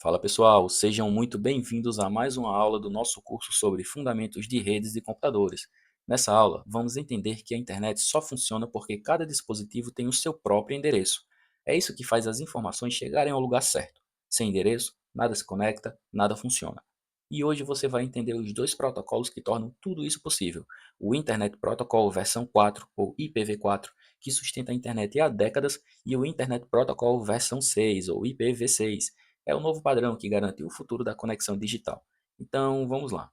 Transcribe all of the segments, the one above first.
Fala pessoal, sejam muito bem-vindos a mais uma aula do nosso curso sobre Fundamentos de Redes e Computadores. Nessa aula, vamos entender que a internet só funciona porque cada dispositivo tem o seu próprio endereço. É isso que faz as informações chegarem ao lugar certo. Sem endereço, nada se conecta, nada funciona. E hoje você vai entender os dois protocolos que tornam tudo isso possível. O Internet Protocol versão 4, ou IPv4, que sustenta a internet há décadas, e o Internet Protocol versão 6, ou IPv6, é o novo padrão que garante o futuro da conexão digital. Então, vamos lá.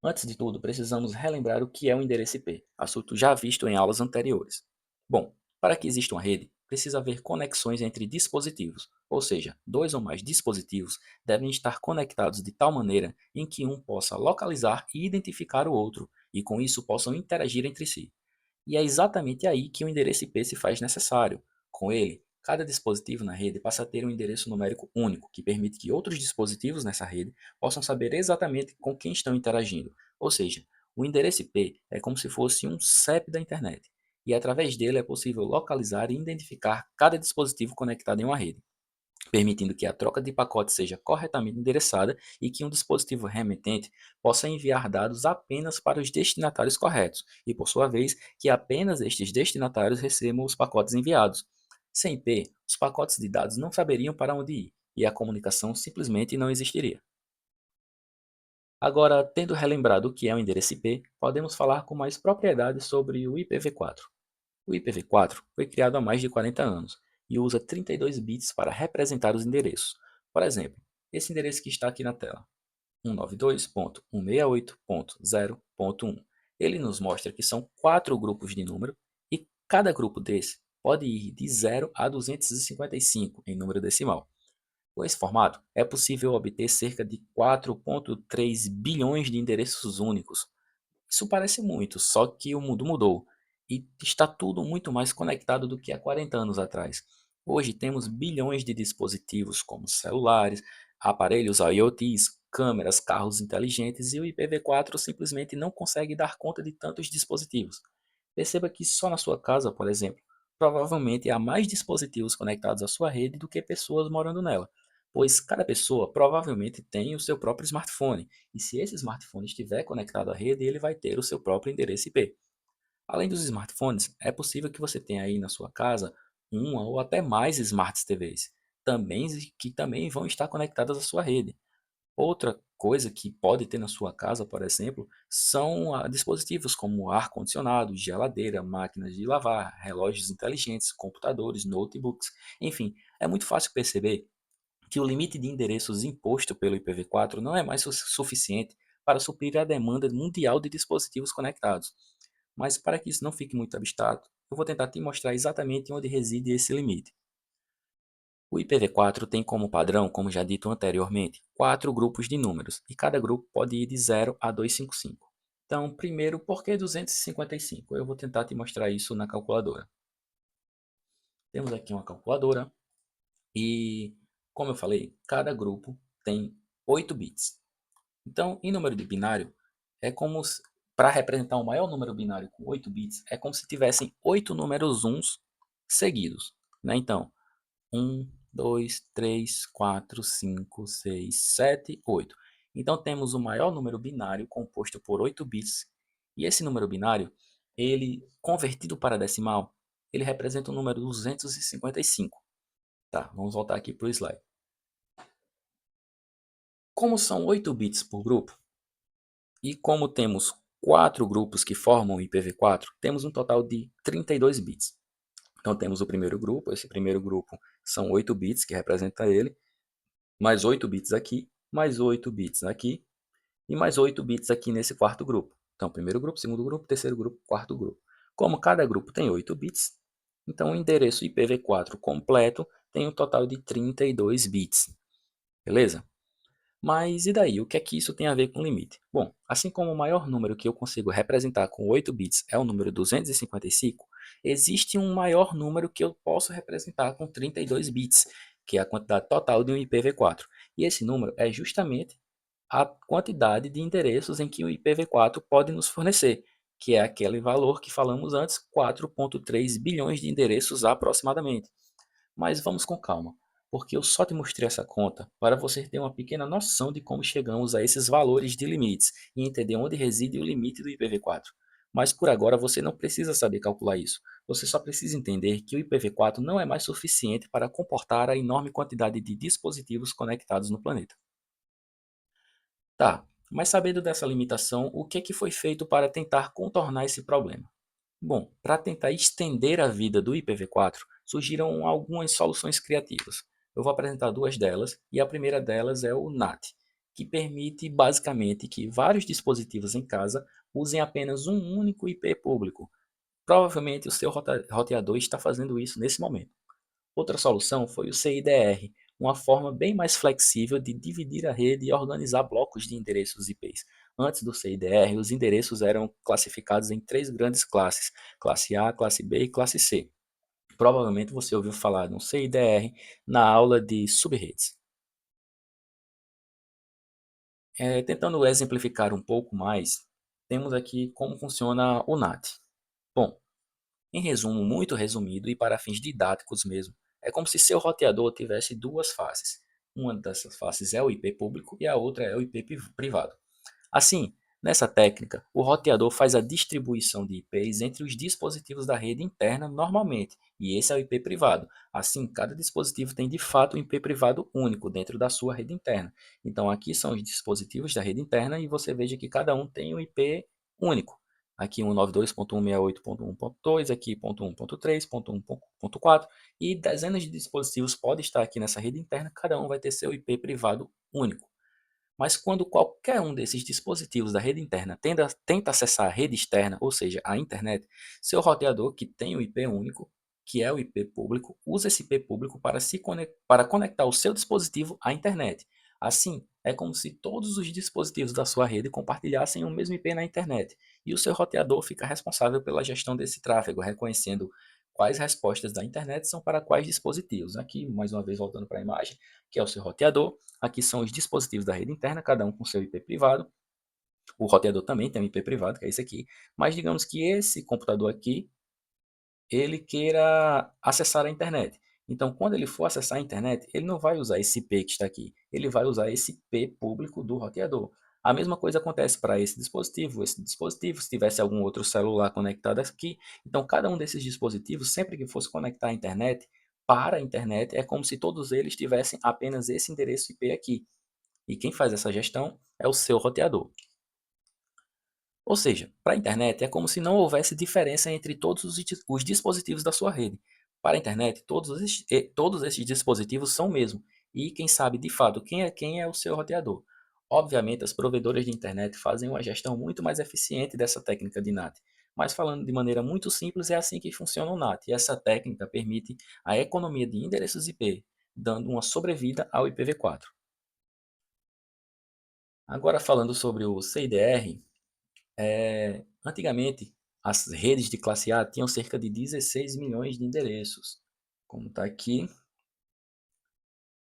Antes de tudo, precisamos relembrar o que é o endereço IP, assunto já visto em aulas anteriores. Bom, para que exista uma rede, precisa haver conexões entre dispositivos, ou seja, dois ou mais dispositivos devem estar conectados de tal maneira em que um possa localizar e identificar o outro, e com isso possam interagir entre si. E é exatamente aí que o endereço IP se faz necessário. Com ele, cada dispositivo na rede passa a ter um endereço numérico único, que permite que outros dispositivos nessa rede possam saber exatamente com quem estão interagindo. Ou seja, o endereço IP é como se fosse um CEP da internet, e através dele é possível localizar e identificar cada dispositivo conectado em uma rede, permitindo que a troca de pacotes seja corretamente endereçada e que um dispositivo remetente possa enviar dados apenas para os destinatários corretos, e por sua vez, que apenas estes destinatários recebam os pacotes enviados. Sem IP, os pacotes de dados não saberiam para onde ir, e a comunicação simplesmente não existiria. Agora, tendo relembrado o que é o endereço IP, podemos falar com mais propriedade sobre o IPv4. O IPv4 foi criado há mais de 40 anos e usa 32 bits para representar os endereços. Por exemplo, esse endereço que está aqui na tela, 192.168.0.1. Ele nos mostra que são 4 grupos de número e cada grupo desse pode ir de 0 a 255 em número decimal. Com esse formato, é possível obter cerca de 4,3 bilhões de endereços únicos. Isso parece muito, só que o mundo mudou e está tudo muito mais conectado do que há 40 anos atrás. Hoje temos bilhões de dispositivos como celulares, aparelhos IoTs, câmeras, carros inteligentes, e o IPv4 simplesmente não consegue dar conta de tantos dispositivos. Perceba que só na sua casa, por exemplo, provavelmente há mais dispositivos conectados à sua rede do que pessoas morando nela, pois cada pessoa provavelmente tem o seu próprio smartphone, e se esse smartphone estiver conectado à rede, ele vai ter o seu próprio endereço IP. Além dos smartphones, é possível que você tenha aí na sua casa uma ou até mais Smart TVs, que também vão estar conectadas à sua rede. Outra coisa que pode ter na sua casa, por exemplo, são dispositivos como ar-condicionado, geladeira, máquinas de lavar, relógios inteligentes, computadores, notebooks, enfim, é muito fácil perceber que o limite de endereços imposto pelo IPv4 não é mais suficiente para suprir a demanda mundial de dispositivos conectados. Mas para que isso não fique muito abstrato, eu vou tentar te mostrar exatamente onde reside esse limite. O IPv4 tem como padrão, como já dito anteriormente, 4 grupos de números, e cada grupo pode ir de 0 a 255. Então, primeiro, por que 255? Eu vou tentar te mostrar isso na calculadora. Temos aqui uma calculadora e, como eu falei, cada grupo tem 8 bits. Então, em número de binário, é como para representar um maior número binário com 8 bits, é como se tivessem 8 números uns seguidos, né? Então, 1, 2, 3, 4, 5, 6, 7, 8. Então, temos o maior número binário composto por 8 bits, e esse número binário, ele convertido para decimal, ele representa o número 255. Tá, vamos voltar aqui para o slide. Como são 8 bits por grupo, e como temos 4 grupos que formam o IPv4, temos um total de 32 bits. Então temos o primeiro grupo, esse primeiro grupo são 8 bits, que representa ele, mais 8 bits aqui, mais 8 bits aqui, e mais 8 bits aqui nesse quarto grupo. Então, primeiro grupo, segundo grupo, terceiro grupo, quarto grupo. Como cada grupo tem 8 bits, então o endereço IPv4 completo tem um total de 32 bits. Beleza? Mas e daí? O que é que isso tem a ver com limite? Bom, assim como o maior número que eu consigo representar com 8 bits é o número 255, existe um maior número que eu posso representar com 32 bits, que é a quantidade total de um IPv4. E esse número é justamente a quantidade de endereços em que o IPv4 pode nos fornecer, que é aquele valor que falamos antes, 4,3 bilhões de endereços aproximadamente. Mas vamos com calma. porque eu só te mostrei essa conta para você ter uma pequena noção de como chegamos a esses valores de limites e entender onde reside o limite do IPv4. Mas por agora você não precisa saber calcular isso. Você só precisa entender que o IPv4 não é mais suficiente para comportar a enorme quantidade de dispositivos conectados no planeta. Tá, mas sabendo dessa limitação, o que foi feito para tentar contornar esse problema? Bom, para tentar estender a vida do IPv4, surgiram algumas soluções criativas. Eu vou apresentar duas delas, e a primeira delas é o NAT, que permite basicamente que vários dispositivos em casa usem apenas um único IP público. Provavelmente o seu roteador está fazendo isso nesse momento. Outra solução foi o CIDR, uma forma bem mais flexível de dividir a rede e organizar blocos de endereços IPs. Antes do CIDR, os endereços eram classificados em três grandes classes: classe A, classe B e classe C. Provavelmente você ouviu falar no CIDR na aula de subredes. Tentando exemplificar um pouco mais, temos aqui como funciona o NAT. Bom, em resumo, muito resumido e para fins didáticos mesmo, é como se seu roteador tivesse duas faces. Uma dessas faces é o IP público e a outra é o IP privado. Assim, nessa técnica, o roteador faz a distribuição de IPs entre os dispositivos da rede interna normalmente, e esse é o IP privado. Assim, cada dispositivo tem de fato um IP privado único dentro da sua rede interna. Então, aqui são os dispositivos da rede interna e você veja que cada um tem um IP único. Aqui 192.168.1.2, aqui ponto 1.3, ponto 1.4, e dezenas de dispositivos podem estar aqui nessa rede interna, cada um vai ter seu IP privado único. Mas quando qualquer um desses dispositivos da rede interna tenta acessar a rede externa, ou seja, a internet, seu roteador, que tem o IP único, que é o IP público, usa esse IP público para conectar o seu dispositivo à internet. Assim, é como se todos os dispositivos da sua rede compartilhassem o mesmo IP na internet, e o seu roteador fica responsável pela gestão desse tráfego, reconhecendo quais respostas da internet são para quais dispositivos. Aqui, mais uma vez, voltando para a imagem, que é o seu roteador. Aqui são os dispositivos da rede interna, cada um com seu IP privado. O roteador também tem um IP privado, que é esse aqui. Mas digamos que esse computador aqui, ele queira acessar a internet. Então, quando ele for acessar a internet, ele não vai usar esse IP que está aqui. Ele vai usar esse IP público do roteador. A mesma coisa acontece para esse dispositivo. Esse dispositivo, se tivesse algum outro celular conectado aqui, então cada um desses dispositivos, sempre que fosse conectar a internet, para a internet, é como se todos eles tivessem apenas esse endereço IP aqui. E quem faz essa gestão é o seu roteador. Ou seja, para a internet é como se não houvesse diferença entre todos os dispositivos da sua rede. Para a internet, todos esses dispositivos são o mesmo. E quem sabe de fato quem é o seu roteador. Obviamente, as provedoras de internet fazem uma gestão muito mais eficiente dessa técnica de NAT. Mas falando de maneira muito simples, é assim que funciona o NAT. E essa técnica permite a economia de endereços IP, dando uma sobrevida ao IPv4. Agora falando sobre o CIDR, antigamente as redes de classe A tinham cerca de 16 milhões de endereços. Como está aqui,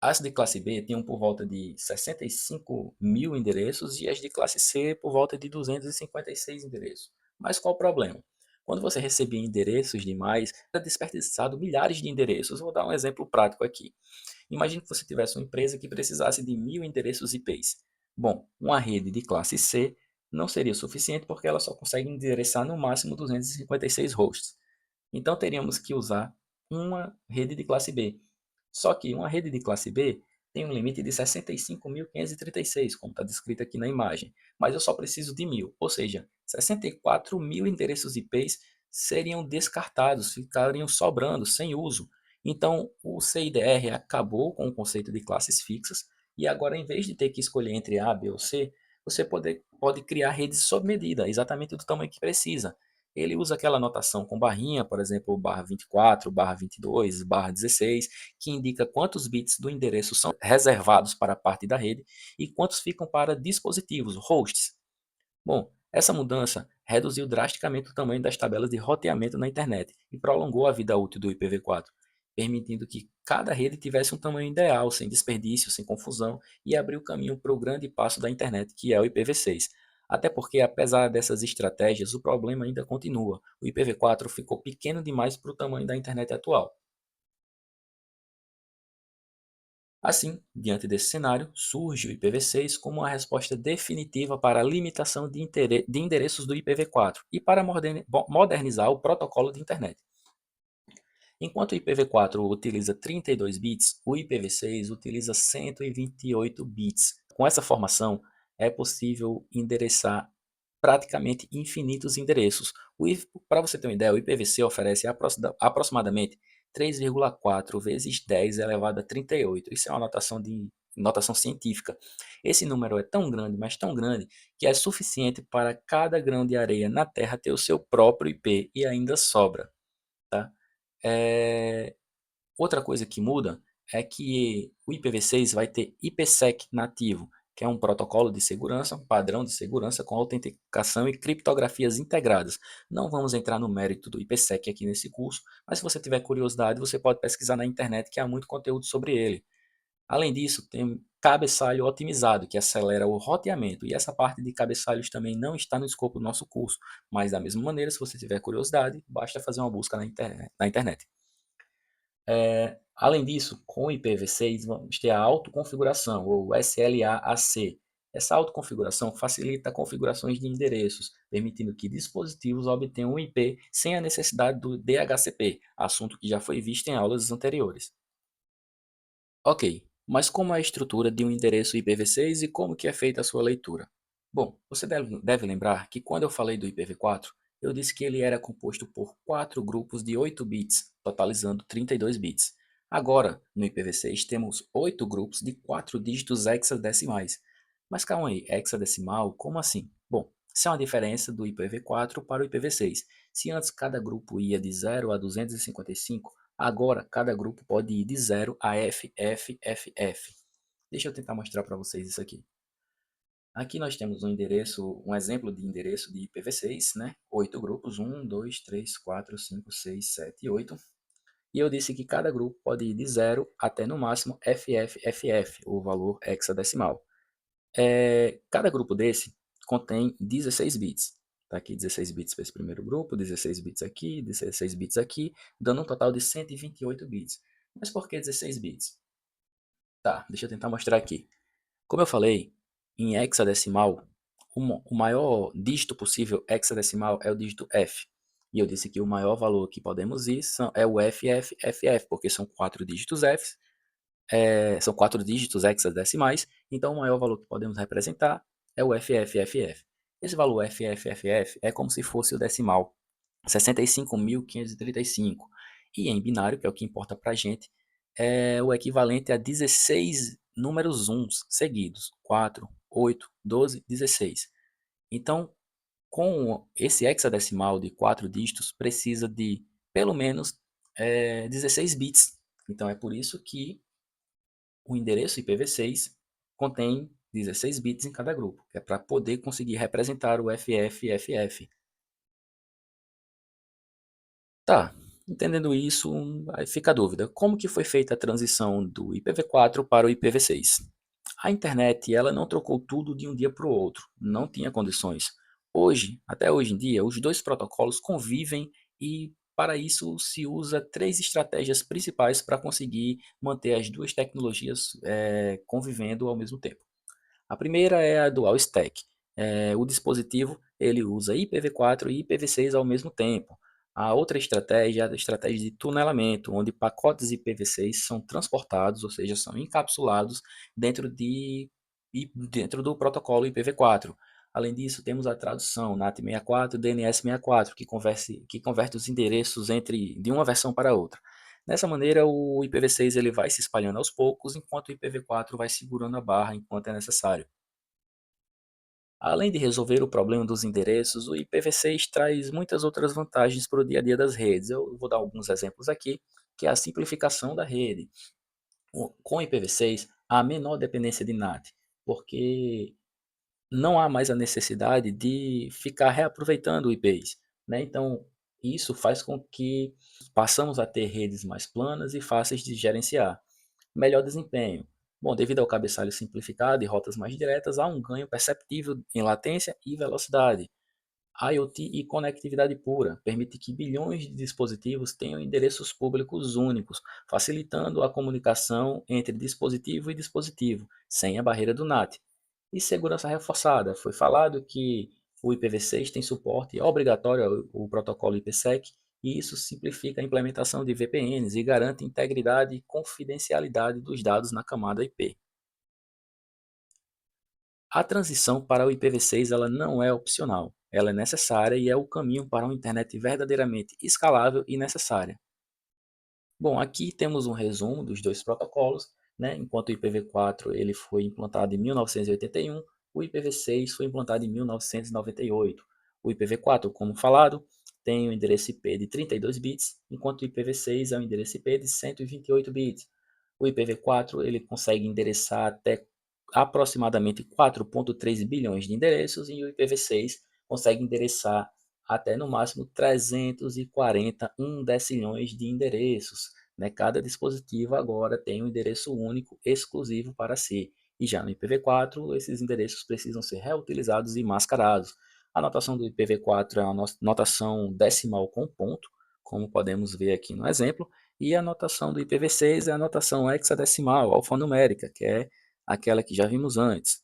as de classe B tinham por volta de 65 mil endereços e as de classe C por volta de 256 endereços. Mas qual o problema? Quando você recebia endereços demais, era desperdiçado milhares de endereços. Vou dar um exemplo prático aqui. Imagine que você tivesse uma empresa que precisasse de 1.000 endereços IPs. Bom, uma rede de classe C não seria suficiente porque ela só consegue endereçar no máximo 256 hosts. Então teríamos que usar uma rede de classe B. Só que uma rede de classe B tem um limite de 65.536, como está descrito aqui na imagem. Mas eu só preciso de 1.000, ou seja, 64 mil endereços IPs seriam descartados, ficariam sobrando, sem uso. Então, o CIDR acabou com o conceito de classes fixas e agora, em vez de ter que escolher entre A, B ou C, você pode criar redes sob medida, exatamente do tamanho que precisa. Ele usa aquela notação com barrinha, por exemplo, barra 24, barra 22, barra 16, que indica quantos bits do endereço são reservados para a parte da rede e quantos ficam para dispositivos, hosts. Bom, essa mudança reduziu drasticamente o tamanho das tabelas de roteamento na internet e prolongou a vida útil do IPv4, permitindo que cada rede tivesse um tamanho ideal, sem desperdício, sem confusão, e abriu caminho para o grande passo da internet, que é o IPv6. Até porque, apesar dessas estratégias, o problema ainda continua. O IPv4 ficou pequeno demais para o tamanho da internet atual. Assim, diante desse cenário, surge o IPv6 como uma resposta definitiva para a limitação de endereços do IPv4 e para modernizar o protocolo de internet. Enquanto o IPv4 utiliza 32 bits, o IPv6 utiliza 128 bits. Com essa formação, é possível endereçar praticamente infinitos endereços. Para você ter uma ideia, o IPv6 oferece aproximadamente 3,4 vezes 10 elevado a 38. Isso é uma notação científica. Esse número é tão grande, mas tão grande, que é suficiente para cada grão de areia na Terra ter o seu próprio IP e ainda sobra. Tá? É, Outra coisa que muda é que o IPv6 vai ter IPsec nativo, que é um protocolo de segurança, um padrão de segurança com autenticação e criptografias integradas. Não vamos entrar no mérito do IPsec aqui nesse curso, mas se você tiver curiosidade, você pode pesquisar na internet que há muito conteúdo sobre ele. Além disso, tem cabeçalho otimizado, que acelera o roteamento, e essa parte de cabeçalhos também não está no escopo do nosso curso, mas da mesma maneira, se você tiver curiosidade, basta fazer uma busca na internet. Além disso, com o IPv6 vamos ter a autoconfiguração, ou SLAAC. Essa autoconfiguração facilita configurações de endereços, permitindo que dispositivos obtenham um IP sem a necessidade do DHCP, assunto que já foi visto em aulas anteriores. Ok, mas como é a estrutura de um endereço IPv6 e como que é feita a sua leitura? Bom, você deve lembrar que quando eu falei do IPv4, eu disse que ele era composto por 4 grupos de 8 bits, totalizando 32 bits. Agora, no IPv6, temos 8 grupos de 4 dígitos hexadecimais. Mas calma aí, hexadecimal? Como assim? Bom, isso é uma diferença do IPv4 para o IPv6. Se antes cada grupo ia de 0 a 255, agora cada grupo pode ir de 0 a FFFF. Deixa eu tentar mostrar para vocês isso aqui. Aqui nós temos um exemplo de endereço de IPv6, né? 8 grupos, 1, 2, 3, 4, 5, 6, 7, 8. E eu disse que cada grupo pode ir de 0 até no máximo FFFF, o valor hexadecimal. Cada grupo desse contém 16 bits. Tá aqui 16 bits para esse primeiro grupo, 16 bits aqui, 16 bits aqui, dando um total de 128 bits. Mas por que 16 bits? Tá, deixa eu tentar mostrar aqui. Como eu falei, em hexadecimal, o maior dígito possível hexadecimal é o dígito F. E eu disse que o maior valor que podemos ir é o FFFF, porque são 4 dígitos F, são 4 dígitos hexadecimais, então o maior valor que podemos representar é o FFFF. Esse valor FFFF é como se fosse o decimal 65.535. E em binário, que é o que importa para a gente, é o equivalente a 16 números uns seguidos: 4, 8, 12, 16. Então, com esse hexadecimal de 4 dígitos, precisa de pelo menos 16 bits. Então, é por isso que o endereço IPv6 contém 16 bits em cada grupo, que é para poder conseguir representar o FFFF. Tá, entendendo isso, aí fica a dúvida. Como que foi feita a transição do IPv4 para o IPv6? A internet, ela não trocou tudo de um dia para o outro, não tinha condições. Até hoje em dia, os dois protocolos convivem e para isso se usa três estratégias principais para conseguir manter as duas tecnologias convivendo ao mesmo tempo. A primeira é a Dual Stack. O dispositivo ele usa IPv4 e IPv6 ao mesmo tempo. A outra estratégia é a estratégia de tunelamento, onde pacotes IPv6 são transportados, ou seja, são encapsulados dentro do protocolo IPv4. Além disso, temos a tradução NAT64 e DNS64, que converte os endereços de uma versão para outra. Dessa maneira, o IPv6 ele vai se espalhando aos poucos, enquanto o IPv4 vai segurando a barra enquanto é necessário. Além de resolver o problema dos endereços, o IPv6 traz muitas outras vantagens para o dia a dia das redes. Eu vou dar alguns exemplos aqui, que é a simplificação da rede. Com o IPv6, há menor dependência de NAT, porque não há mais a necessidade de ficar reaproveitando IPs, né? Então, isso faz com que passamos a ter redes mais planas e fáceis de gerenciar. Melhor desempenho. Bom, devido ao cabeçalho simplificado e rotas mais diretas, há um ganho perceptível em latência e velocidade. IoT e conectividade pura permite que bilhões de dispositivos tenham endereços públicos únicos, facilitando a comunicação entre dispositivo e dispositivo, sem a barreira do NAT. E segurança reforçada. Foi falado que o IPv6 tem suporte obrigatório ao protocolo IPsec, e isso simplifica a implementação de VPNs e garante integridade e confidencialidade dos dados na camada IP. A transição para o IPv6 ela não é opcional, ela é necessária e é o caminho para uma internet verdadeiramente escalável e necessária. Bom, aqui temos um resumo dos dois protocolos, né? Enquanto o IPv4 ele foi implantado em 1981, o IPv6 foi implantado em 1998. O IPv4, como falado, tem o endereço IP de 32 bits, enquanto o IPv6 é o endereço IP de 128 bits. O IPv4 ele consegue endereçar até aproximadamente 4,3 bilhões de endereços e o IPv6 consegue endereçar até no máximo 341 decilhões de endereços. Né? Cada dispositivo agora tem um endereço único exclusivo para si. E já no IPv4, esses endereços precisam ser reutilizados e mascarados. A notação do IPv4 é uma notação decimal com ponto, como podemos ver aqui no exemplo, e a notação do IPv6 é a notação hexadecimal, alfanumérica, que é aquela que já vimos antes.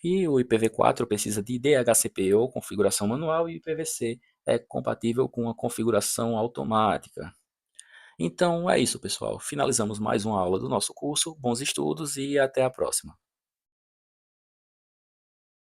E o IPv4 precisa de DHCP ou configuração manual, e o IPv6 é compatível com a configuração automática. Então é isso, pessoal. Finalizamos mais uma aula do nosso curso. Bons estudos e até a próxima.